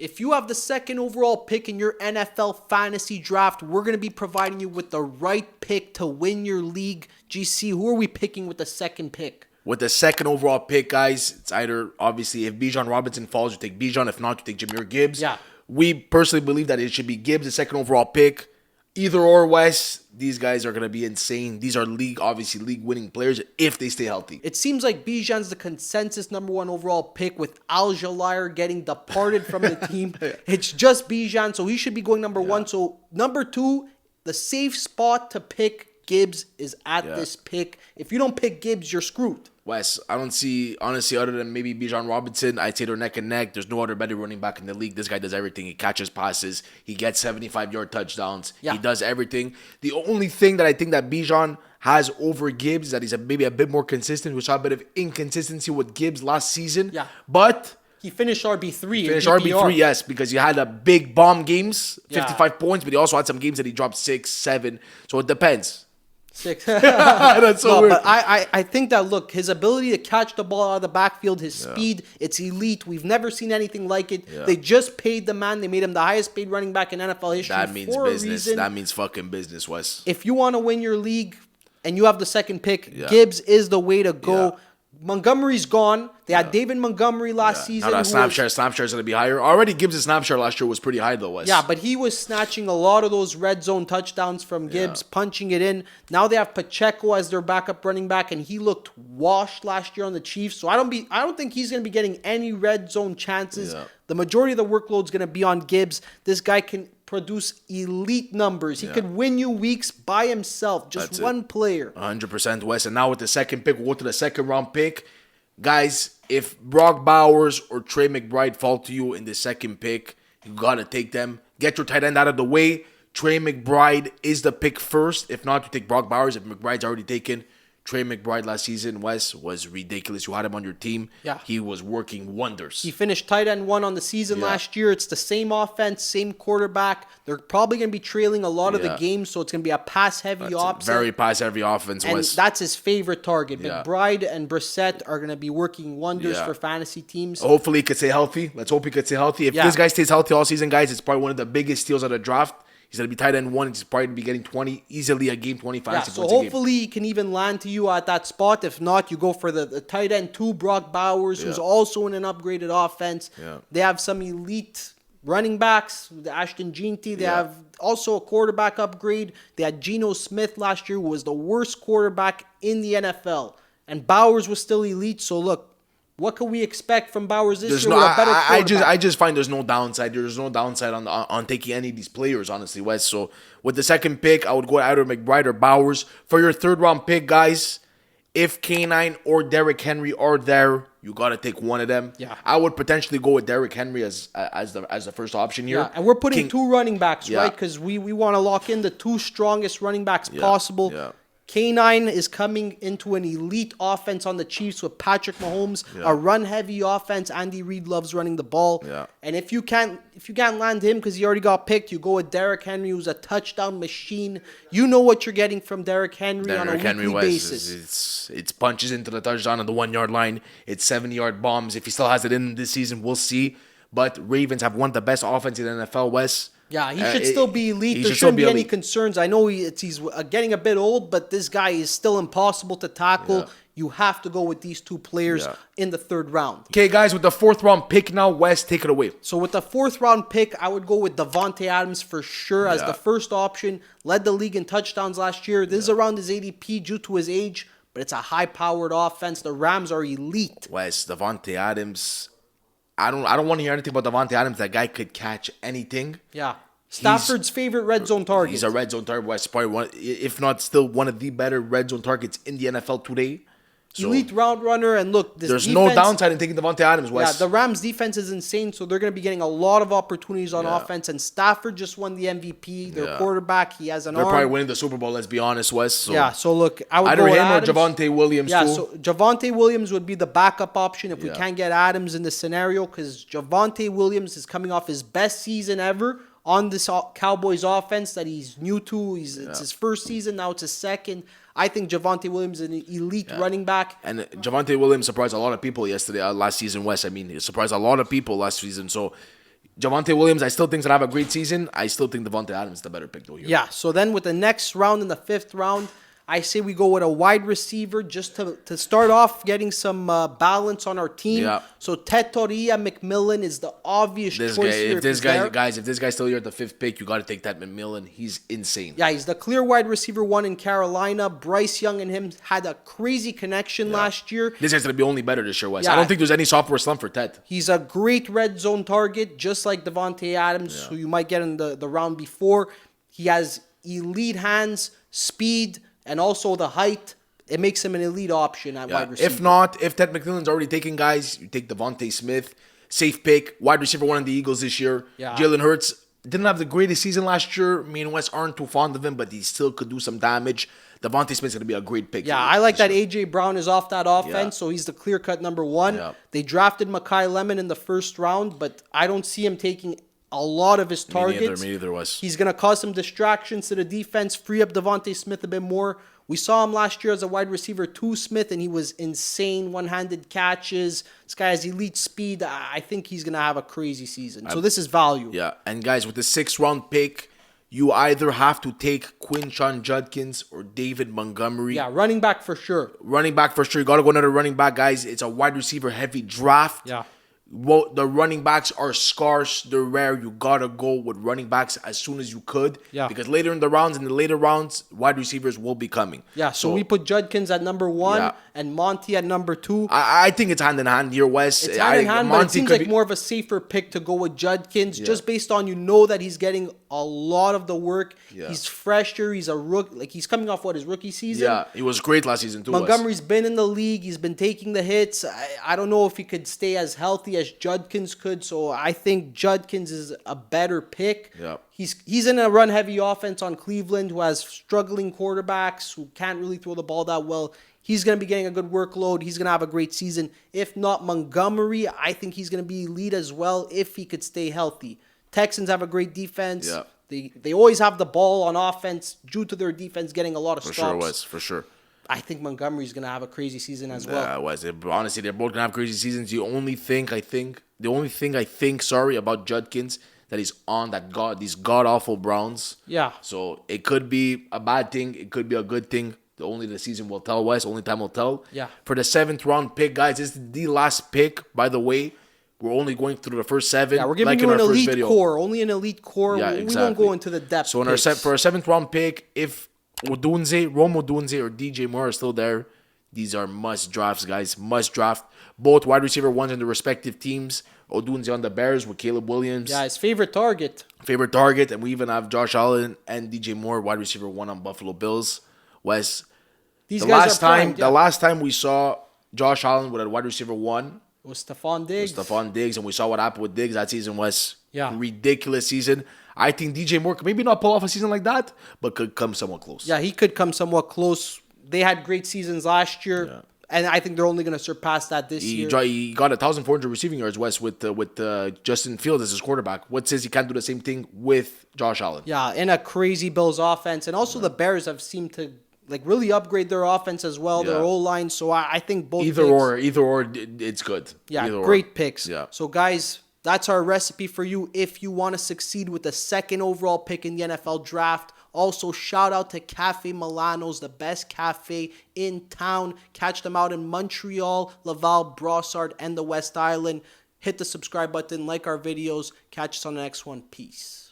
If you have the second overall pick in your NFL fantasy draft, we're going to be providing you with the right pick to win your league. GC, who are we picking with the second pick? With the second overall pick, guys, it's either, obviously, if Bijan Robinson falls, you take Bijan. If not, you take Jahmyr Gibbs. Yeah. We personally believe that it should be Gibbs, the second overall pick. Either or, Wes, these guys are going to be insane. These are league-winning players if they stay healthy. It seems like Bijan's the consensus number one overall pick with Al-Jalair getting departed from the team. It's just Bijan, so he should be going number one. So number two, the safe spot to pick Gibbs is at this pick. If you don't pick Gibbs, you're screwed. Wes, I don't see, honestly, other than maybe Bijan Robinson, I'd say they're neck and neck. There's no other better running back in the league. This guy does everything. He catches passes. He gets 75-yard touchdowns. Yeah. He does everything. The only thing that I think that Bijan has over Gibbs is that he's maybe a bit more consistent. We saw a bit of inconsistency with Gibbs last season. Yeah. But he finished RB3. Finished RB3, yes, because he had a big bomb games, 55 points, but he also had some games that he dropped 6, 7. So it depends. 6. That's so weird. But I think that, look, his ability to catch the ball out of the backfield, his speed, it's elite. We've never seen anything like it. Yeah. They just paid the man. They made him the highest paid running back in NFL history. That means for business. A reason. That means fucking business, Wes. If you want to win your league and you have the second pick, Gibbs is the way to go. Yeah. Montgomery's gone. They had David Montgomery last season. Now snapshare is going to be higher. Already Gibbs' snapshare last year was pretty high, though, Wes. Yeah, but he was snatching a lot of those red zone touchdowns from Gibbs, punching it in. Now they have Pacheco as their backup running back, and he looked washed last year on the Chiefs. So I don't think he's going to be getting any red zone chances. Yeah. The majority of the workload is going to be on Gibbs. This guy can produce elite numbers. He could win you weeks by himself. Just one player. 100%, Wes. And now with the second pick, we'll go to the second round pick. Guys, if Brock Bowers or Trey McBride fall to you in the second pick, you got to take them. Get your tight end out of the way. Trey McBride is the pick first. If not, you take Brock Bowers. If McBride's already taken, Trey McBride last season, Wes, was ridiculous. You had him on your team. Yeah. He was working wonders. He finished tight end 1 on the season last year. It's the same offense, same quarterback. They're probably going to be trailing a lot of the games, so it's going to be a pass-heavy offense. Very pass-heavy offense, and Wes. That's his favorite target. McBride and Brissett are going to be working wonders for fantasy teams. Hopefully he could stay healthy. Let's hope he could stay healthy. If this guy stays healthy all season, guys, it's probably one of the biggest steals of the draft. He's going to be tight end 1. He's probably going to be getting 20 easily a game, 25 points a game. So hopefully he can even land to you at that spot. If not, you go for the tight end 2, Brock Bowers, who's also in an upgraded offense. They have some elite running backs, the Ashton Jeanty. They have also a quarterback upgrade. They had Geno Smith last year, who was the worst quarterback in the NFL. And Bowers was still elite. So look, what can we expect from Bowers this year with a better quarterback? I just find there's no downside. There's no downside on taking any of these players, honestly, Wes. So with the second pick, I would go either McBride or Bowers. For your third round pick, guys, if K9 or Derrick Henry are there, you got to take one of them. Yeah. I would potentially go with Derrick Henry as the first option here. Yeah, and we're putting 2 running backs, right? Because we want to lock in the 2 strongest running backs possible. Yeah. K9 is coming into an elite offense on the Chiefs with Patrick Mahomes, a run-heavy offense. Andy Reid loves running the ball. Yeah. And if you can't land him because he already got picked, you go with Derrick Henry, who's a touchdown machine. You know what you're getting from Derrick Henry on a weekly basis. It's punches into the touchdown on the 1-yard line. It's 70-yard bombs. If he still has it in this season, we'll see. But Ravens have one of the best offenses in the NFL, Wes. Yeah, he should still be elite. There shouldn't be any concerns. I know he's getting a bit old, but this guy is still impossible to tackle. Yeah. You have to go with these 2 players in the third round. Okay, guys, with the 4th round pick now, Wes, take it away. So with the 4th round pick, I would go with Davante Adams for sure as the first option. Led the league in touchdowns last year. This is around his ADP due to his age, but it's a high-powered offense. The Rams are elite. Wes, Davante Adams... I don't want to hear anything about Davante Adams. That guy could catch anything. Yeah. Stafford's favorite red zone target. He's a red zone target. Wes, probably one, if not still one of the better red zone targets in the NFL today. So, elite route runner, and look, there's no downside in taking Davante Adams, Wes. Yeah, the Rams' defense is insane, so they're going to be getting a lot of opportunities on offense. And Stafford just won the MVP. Their quarterback, he has an arm. They're probably winning the Super Bowl. Let's be honest, Wes. So so look, I would either go with him Adams. or Javonte Williams. Yeah, so Javonte Williams would be the backup option if we can't get Adams in the scenario, because Javonte Williams is coming off his best season ever on this Cowboys offense that he's new to. It's his first season, now it's his second. I think Javonte Williams is an elite running back. And Javonte Williams surprised a lot of people last season, Wes. I mean, he surprised a lot of people last season. So Javonte Williams, I still think that have a great season. I still think Devontae Adams is the better pick though here. Yeah, so then with the next round in the 5th round, I say we go with a wide receiver just to start off getting some balance on our team. Yeah. So Tetoria McMillan is the obvious choice here. If this guy's still here at the 5th pick, you got to take that McMillan. He's insane. Yeah, he's the clear wide receiver 1 in Carolina. Bryce Young and him had a crazy connection last year. This guy's going to be only better this year, Wes. Yeah. I don't think there's any sophomore slump for Ted. He's a great red zone target, just like Devontae Adams, who you might get in the round before. He has elite hands, speed, and also the height. It makes him an elite option at wide receiver. If Ted McMillan's already taking guys, you take Devontae Smith. Safe pick. Wide receiver 1 on the Eagles this year. Yeah. Jalen Hurts didn't have the greatest season last year. Me and Wes aren't too fond of him, but he still could do some damage. Devontae Smith's going to be a great pick. Yeah, I like that A.J. Brown is off that offense, so he's the clear-cut number 1. Yeah. They drafted Mekhi Lemon in the 1st round, but I don't see him taking a lot of his targets. Me neither, Wes. He's going to cause some distractions to the defense, free up Devontae Smith a bit more. We saw him last year as a wide receiver 2, Smith, and he was insane, one-handed catches. This guy has elite speed. I think he's going to have a crazy season. So this is value. Yeah, and guys, with the 6th round pick, you either have to take Quinshon Judkins or David Montgomery. Yeah, running back for sure. Running back for sure. You got to go another running back, guys. It's a wide receiver heavy draft. Yeah. Well, the running backs are scarce. They're rare. You got to go with running backs as soon as you could. Yeah. Because later in the later rounds, wide receivers will be coming. Yeah, so we put Judkins at number 1 and Monty at number 2. I think it's hand in hand here, Wes. It's hand in hand, but it seems like more of a safer pick to go with Judkins just based on that he's getting a lot of the work. Yeah. He's fresher. He's a rookie. Like, he's coming off his rookie season. Yeah, he was great last season too. Montgomery's been in the league. He's been taking the hits. I don't know if he could stay as healthy as Judkins could, so I think Judkins is a better pick. Yeah. He's in a run-heavy offense on Cleveland who has struggling quarterbacks who can't really throw the ball that well. He's going to be getting a good workload. He's going to have a great season. If not Montgomery, I think he's going to be elite as well if he could stay healthy. Texans have a great defense. Yeah. They always have the ball on offense due to their defense getting a lot of stops. For sure, Wes. For sure. I think Montgomery's going to have a crazy season as well. Yeah, Wes. Honestly, they're both going to have crazy seasons. The only thing I think, about Judkins that he's on these god-awful Browns. Yeah. So it could be a bad thing. It could be a good thing. Only the season will tell, Wes. Only time will tell. Yeah. For the 7th round pick, guys, this is the last pick, by the way. We're only going through the first 7. Yeah, we're giving you an elite core. Only an elite core. Yeah, we won't go into the depth. So for our 7th round pick, if Rome Odunze or DJ Moore are still there, these are must drafts, guys. Must draft. Both wide receiver 1s in the respective teams. Odunze on the Bears with Caleb Williams. Yeah, his favorite target. And we even have Josh Allen and DJ Moore, wide receiver 1 on Buffalo Bills. Wes, the last time we saw Josh Allen with a wide receiver 1, it was Stephon Diggs. And we saw what happened with Diggs. That season was a ridiculous season. I think DJ Moore could maybe not pull off a season like that, but could come somewhat close. Yeah, he could come somewhat close. They had great seasons last year, and I think they're only going to surpass that this year. He got 1,400 receiving yards, Wes, with Justin Fields as his quarterback. What says he can't do the same thing with Josh Allen? Yeah, in a crazy Bills offense. And also the Bears have seemed to really upgrade their offense as well, their O-line. So I think both either or, it's good. Yeah, great picks. Yeah. So guys, that's our recipe for you if you want to succeed with the 2nd overall pick in the NFL draft. Also, shout out to Cafe Milano's, the best cafe in town. Catch them out in Montreal, Laval, Brossard, and the West Island. Hit the subscribe button, like our videos. Catch us on the next one. Peace.